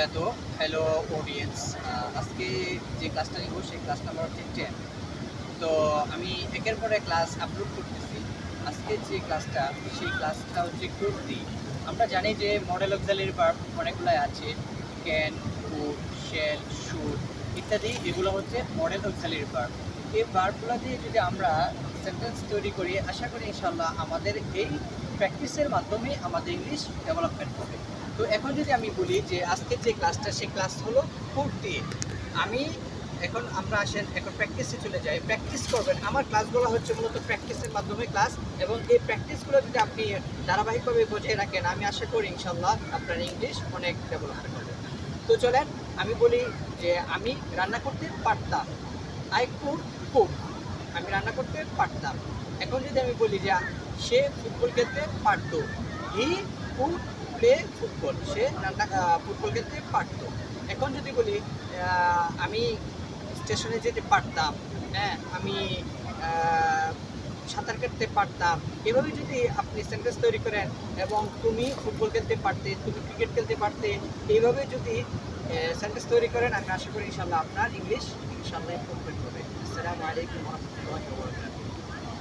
বারাকাতু। Hello audience. আজকে যে ক্লাসটা নিব সেই ক্লাস নাম্বার হচ্ছে 10। তো আমি একের পর এক ক্লাস আপলোড করতেছি। আজকে যে ক্লাসটা সেই ক্লাসটা হচ্ছে কুর্তি। আমরা জানি যে মডেল অক্সিলারি ভার্ব অনেকগুলাই আছে, ক্যান, কুড, শ্যাল, শুড ইত্যাদি। এগুলো হচ্ছে মডেল অক্সিলারি ভার্ব। এই ভার্বগুলো দিয়ে যদি আমরা সেন্টেন্স তৈরি করি, আশা করি ইনশাল্লাহ আমাদের এই প্র্যাকটিসের মাধ্যমে আমাদের ইংলিশ ডেভেলপমেন্ট হবে। তো এখন যদি আমি বলি যে আজকের যে ক্লাসটা সেই ক্লাস হলো কুর্তি। আমি আমরা আসেন এখন প্র্যাকটিসে চলে যাই। প্র্যাকটিস করবেন। আমার ক্লাসগুলো হচ্ছে মূলত প্র্যাকটিসের মাধ্যমে ক্লাস, এবং এই প্র্যাকটিসগুলো যদি আপনি ধারাবাহিকভাবে বজায় রাখেন, আমি আশা করি ইনশাল্লাহ আপনার ইংলিশ অনেক ডেভেলপমেন্ট হবে। তো চলেন আমি বলি যে আমি রান্না করতে পারতাম। I could cook. আমি রান্না করতে পারতাম। এখন যদি আমি বলি যে সে ফুটবল খেলতে পারতো, he could play football. Say football খেলতে পারতো। এখন যদি বলি আমি স্টেশনে যেতে পারতাম, হ্যাঁ, আমি সাঁতার কাটতে পারতাম। এভাবে যদি আপনি সেন্টেন্স তৈরি করেন, এবং তুমি ফুটবল খেলতে পারতে, তুমি ক্রিকেট খেলতে পারতে, এইভাবে যদি সেন্টেন্স তৈরি করেন, আমি আশা করি ইনশাল্লাহ আপনার ইংলিশ ইনশাল্লাহ ইমপ্রুভমেন্ট হবে। আসসালামু আলাইকুম ওয়া রাহমাতুল্লাহি ওয়া বারাকাতুহু।